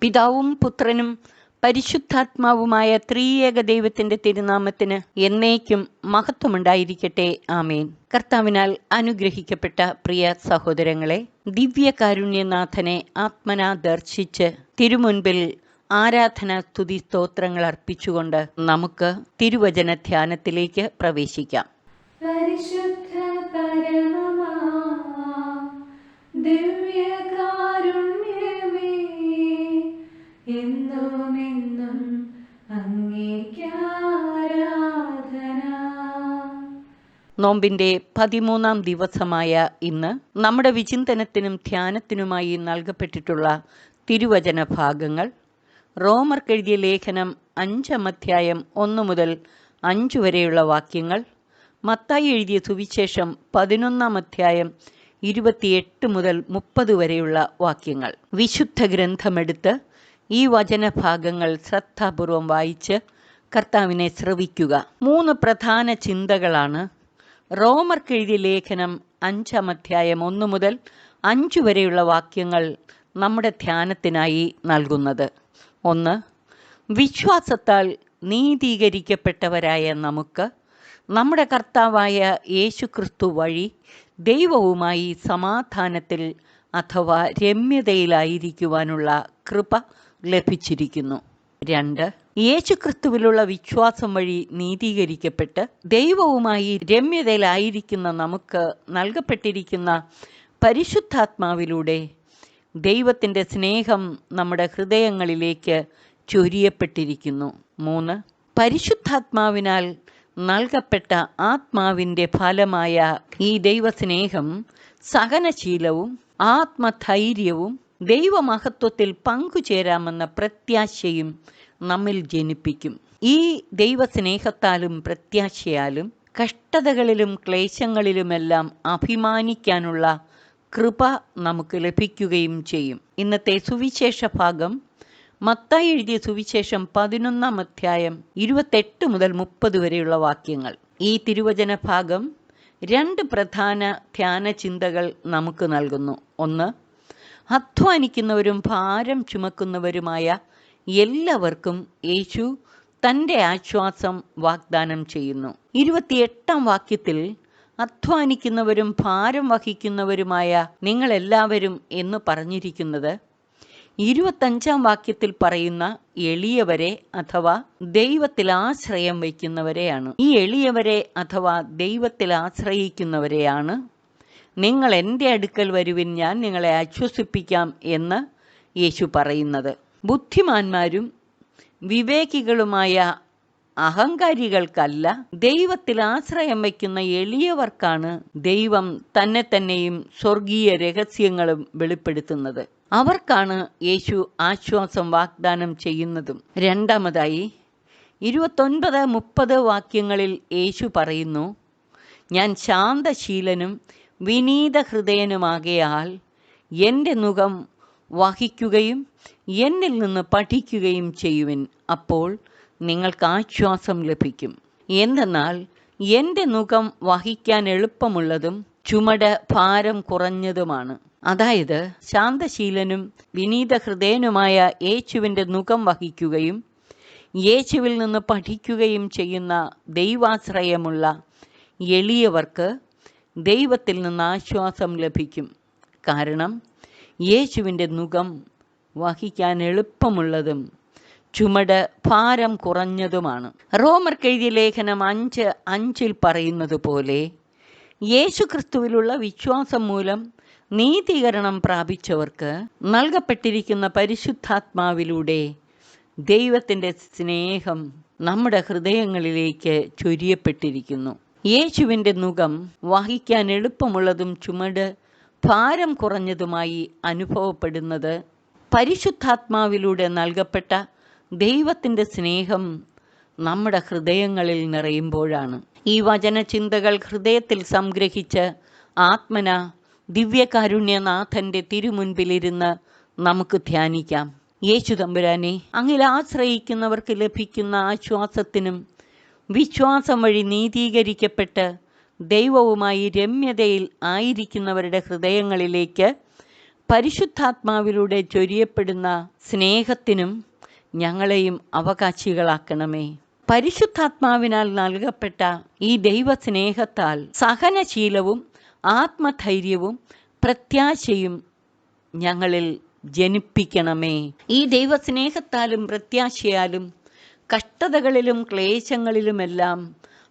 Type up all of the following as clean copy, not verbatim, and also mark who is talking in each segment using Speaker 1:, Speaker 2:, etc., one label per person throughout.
Speaker 1: പിതാവും പുത്രനും പരിശുദ്ധാത്മാവുമായ ത്രിയേക ദൈവത്തിന്റെ തിരുനാമത്തിന് എന്നേക്കും മഹത്വമുണ്ടായിരിക്കട്ടെ. ആമേൻ. കർത്താവിനാൽ അനുഗ്രഹിക്കപ്പെട്ട പ്രിയ സഹോദരങ്ങളെ, ദിവ്യകാരുണ്യനാഥനെ ആത്മനാ ദർശിച്ച് തിരുമുൻപിൽ ആരാധന സ്തുതി സ്തോത്രങ്ങൾ അർപ്പിച്ചുകൊണ്ട് നമുക്ക് തിരുവചന ധ്യാനത്തിലേക്ക് പ്രവേശിക്കാം.
Speaker 2: പരിശുദ്ധ പരമമാ ദിവ്യകാരുണ്യമേ, എന്നുമെന്നും അങ്ങേയ്ക്കാരാധന.
Speaker 1: നോമ്പിന്റെ 13-ാം ദിവസമായ ഇന്ന് നമ്മുടെ വിചിന്തനത്തിനും ധ്യാനത്തിനുമായി നൽകപ്പെട്ടിട്ടുള്ള തിരുവചന ഭാഗങ്ങൾ റോമർക്കെഴുതിയ ലേഖനം 5-ാം അധ്യായം 1 മുതൽ 5 വരെയുള്ള വാക്യങ്ങൾ, മത്തായി എഴുതിയ സുവിശേഷം 11-ാം അധ്യായം 28 മുതൽ 30 വരെയുള്ള വാക്യങ്ങൾ. വിശുദ്ധ ഗ്രന്ഥമെടുത്ത് ഈ വചനഭാഗങ്ങൾ ശ്രദ്ധാപൂർവം വായിച്ച് കർത്താവിനെ ശ്രവിക്കുക. 3 പ്രധാന ചിന്തകളാണ് റോമർക്കെഴുതിയ ലേഖനം 5-ാം അധ്യായം 1 മുതൽ 5 വരെയുള്ള വാക്യങ്ങൾ നമ്മുടെ ധ്യാനത്തിനായി നൽകുന്നത്. 1. വിശ്വാസത്താൽ നീതീകരിക്കപ്പെട്ടവരായ നമുക്ക് നമ്മുടെ കർത്താവായ യേശുക്രിസ്തു വഴി ദൈവവുമായി സമാധാനത്തിൽ അഥവാ രമ്യതയിലായിരിക്കുവാനുള്ള കൃപ ലഭിച്ചിരിക്കുന്നു. 2. യേശുക്രിസ്തുവിലുള്ള വിശ്വാസം വഴി നീതീകരിക്കപ്പെട്ട് ദൈവവുമായി രമ്യതയിലായിരിക്കുന്ന നമുക്ക് നൽകപ്പെട്ടിരിക്കുന്ന പരിശുദ്ധാത്മാവിലൂടെ ദൈവത്തിൻ്റെ സ്നേഹം നമ്മുടെ ഹൃദയങ്ങളിലേക്ക് ചൊരിയപ്പെട്ടിരിക്കുന്നു. 3. പരിശുദ്ധാത്മാവിനാൽ നൽകപ്പെട്ട ആത്മാവിൻ്റെ ഫലമായ ഈ ദൈവസ്നേഹം സഹനശീലവും ആത്മധൈര്യവും ദൈവമഹത്വത്തിൽ പങ്കുചേരാമെന്ന പ്രത്യാശയും നമ്മിൽ ജനിപ്പിക്കും. ഈ ദൈവസ്നേഹത്താലും പ്രത്യാശയാലും കഷ്ടതകളിലും ക്ലേശങ്ങളിലുമെല്ലാം അഭിമാനിക്കാനുള്ള കൃപ നമുക്ക് ലഭിക്കുകയും ചെയ്യും. ഇന്നത്തെ സുവിശേഷ ഭാഗം മത്തായി എഴുതിയ സുവിശേഷം 11-ാം അധ്യായം 28 മുതൽ 30 വരെയുള്ള വാക്യങ്ങൾ. ഈ തിരുവചന ഭാഗം 2 പ്രധാന ധ്യാന ചിന്തകൾ നമുക്ക് നൽകുന്നു. 1. അധ്വാനിക്കുന്നവരും ഭാരം ചുമക്കുന്നവരുമായ എല്ലാവർക്കും യേശു തൻ്റെ ആശ്വാസം വാഗ്ദാനം ചെയ്യുന്നു. 28-ാം വാക്യത്തിൽ അധ്വാനിക്കുന്നവരും ഭാരം വഹിക്കുന്നവരുമായ നിങ്ങളെല്ലാവരും എന്ന് പറഞ്ഞിരിക്കുന്നത് 25-ാം വാക്യത്തിൽ പറയുന്ന എളിയവരെ അഥവാ ദൈവത്തിൽ ആശ്രയം വയ്ക്കുന്നവരെയാണ്. ഈ എളിയവരെ അഥവാ ദൈവത്തിൽ ആശ്രയിക്കുന്നവരെയാണ് നിങ്ങൾ എൻ്റെ അടുക്കൽ വരുവിൻ, ഞാൻ നിങ്ങളെ ആശ്വസിപ്പിക്കാം എന്ന് യേശു പറയുന്നത്. ബുദ്ധിമാന്മാരും വിവേകികളുമായ അഹങ്കാരികൾക്കല്ല, ദൈവത്തിൽ ആശ്രയം വയ്ക്കുന്ന എളിയവർക്കാണ് ദൈവം തന്നെ തന്നെയും സ്വർഗീയ രഹസ്യങ്ങളും വെളിപ്പെടുത്തുന്നത്. അവർക്കാണ് യേശു ആശ്വാസം വാഗ്ദാനം ചെയ്യുന്നതും. 2. 29-30 വാക്യങ്ങളിൽ യേശു പറയുന്നു, ഞാൻ ശാന്തശീലനും വിനീത ഹൃദയനുമാകയാൽ എൻ്റെ നുകം വഹിക്കുകയും എന്നിൽ നിന്ന് പഠിക്കുകയും ചെയ്യുവിൻ, അപ്പോൾ നിങ്ങൾക്ക് ആശ്വാസം ലഭിക്കും. എന്തെന്നാൽ എൻ്റെ നുകം വഹിക്കാൻ എളുപ്പമുള്ളതും ചുമട് ഭാരം കുറഞ്ഞതുമാണ്. അതായത് ശാന്തശീലനും വിനീത ഹൃദയനുമായ യേശുവിൻ്റെ നുകം വഹിക്കുകയും യേശുവിൽ നിന്ന് പഠിക്കുകയും ചെയ്യുന്ന ദൈവാശ്രയമുള്ള എളിയവർക്ക് ദൈവത്തിൽ നിന്ന് ആശ്വാസം ലഭിക്കും. കാരണം യേശുവിൻ്റെ നുകം വഹിക്കാൻ എളുപ്പമുള്ളതും ചുമട് ഭാരം കുറഞ്ഞതുമാണ്. റോമർക്കെഴുതിയ ലേഖനം 5:5 പറയുന്നത് പോലെ യേശുക്രിസ്തുവിലുള്ള വിശ്വാസം മൂലം നീതീകരണം പ്രാപിച്ചവർക്ക് നൽകപ്പെട്ടിരിക്കുന്ന പരിശുദ്ധാത്മാവിലൂടെ ദൈവത്തിൻ്റെ സ്നേഹം നമ്മുടെ ഹൃദയങ്ങളിലേക്ക് ചൊരിയപ്പെട്ടിരിക്കുന്നു. യേശുവിൻ്റെ നുകം വഹിക്കാൻ എളുപ്പമുള്ളതും ചുമട് ഭാരം കുറഞ്ഞതുമായി അനുഭവപ്പെടുന്നത് പരിശുദ്ധാത്മാവിലൂടെ നൽകപ്പെട്ട ദൈവത്തിൻ്റെ സ്നേഹം നമ്മുടെ ഹൃദയങ്ങളിൽ നിറയുമ്പോഴാണ്. ഈ വചനചിന്തകൾ ഹൃദയത്തിൽ സംഗ്രഹിച്ച് ആത്മന ദിവ്യകാരുണ്യനാഥൻ്റെ തിരുമുൻപിലിരുന്ന് നമുക്ക് ധ്യാനിക്കാം. യേശു തമ്പുരാനെ, അങ്ങിൽ ആശ്രയിക്കുന്നവർക്ക് ലഭിക്കുന്ന ആശ്വാസത്തിനും വിശ്വാസം വഴി നീതീകരിക്കപ്പെട്ട് ദൈവവുമായി രമ്യതയിൽ ആയിരിക്കുന്നവരുടെ ഹൃദയങ്ങളിലേക്ക് പരിശുദ്ധാത്മാവിലൂടെ ചൊരിയപ്പെടുന്ന സ്നേഹത്തിനും ഞങ്ങളെയും അവകാശികളാക്കണമേ. പരിശുദ്ധാത്മാവിനാൽ നൽകപ്പെട്ട ഈ ദൈവസ്നേഹത്താൽ സഹനശീലവും ആത്മധൈര്യവും പ്രത്യാശയും ഞങ്ങളിൽ ജനിപ്പിക്കണമേ. ഈ ദൈവസ്നേഹത്താലും പ്രത്യാശയാലും കഷ്ടതകളിലും ക്ലേശങ്ങളിലുമെല്ലാം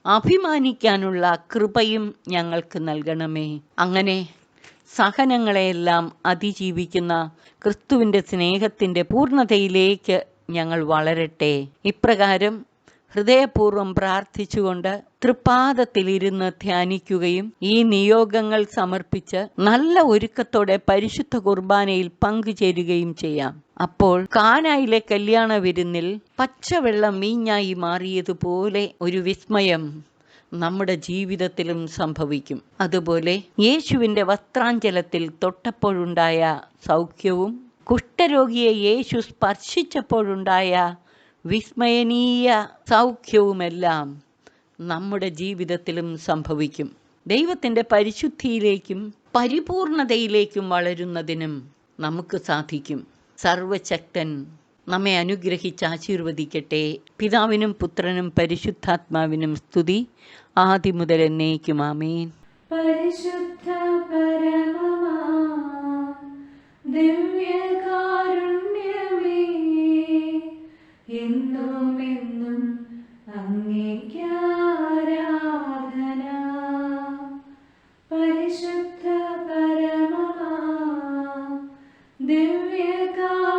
Speaker 1: അഭിമാനിക്കാനുള്ള കൃപയും ഞങ്ങൾക്ക് നൽകണമേ. അങ്ങനെ സഹനങ്ങളെയെല്ലാം അതിജീവിക്കുന്ന ക്രിസ്തുവിൻ്റെ സ്നേഹത്തിൻ്റെ പൂർണ്ണതയിലേക്ക് ഞങ്ങൾ വളരട്ടെ. ഇപ്രകാരം ഹൃദയപൂർവ്വം പ്രാർത്ഥിച്ചുകൊണ്ട് തൃപ്പാദത്തിലിരുന്ന് ധ്യാനിക്കുകയും ഈ നിയോഗങ്ങൾ സമർപ്പിച്ച് നല്ല ഒരുക്കത്തോടെ പരിശുദ്ധ കുർബാനയിൽ പങ്കുചേരുകയും ചെയ്യാം. അപ്പോൾ കാനായിലെ കല്യാണ വിരുന്നിൽ പച്ചവെള്ളം വീഞ്ഞായി മാറിയതുപോലെ ഒരു വിസ്മയം നമ്മുടെ ജീവിതത്തിലും സംഭവിക്കും. അതുപോലെ യേശുവിൻ്റെ വസ്ത്രാഞ്ചലത്തിൽ തൊട്ടപ്പോഴുണ്ടായ സൗഖ്യവും കുഷ്ഠരോഗിയെ യേശു സ്പർശിച്ചപ്പോഴുണ്ടായ വിസ്മയനീയ സൗഖ്യവുമെല്ലാം നമ്മുടെ ജീവിതത്തിലും സംഭവിക്കും. ദൈവത്തിൻ്റെ പരിശുദ്ധിയിലേക്കും പരിപൂർണതയിലേക്കും വളരുന്നതിനും നമുക്ക് സാധിക്കും. സർവശക്തൻ നമ്മെ അനുഗ്രഹിച്ച് ആശീർവദിക്കട്ടെ. പിതാവിനും പുത്രനും പരിശുദ്ധാത്മാവിനും സ്തുതി, ആദി മുതൽ എന്നേക്കും. ആമേൻ.
Speaker 2: പരിശുദ്ധ പരമമാ ദിവ്യകാരുണ്യമേ, എന്നുമെന്നും അങ്ങേയ്ക്കാരാധന. പരിശുദ്ധ പരമമാ ദിവ്യകാരുണ്യമേ,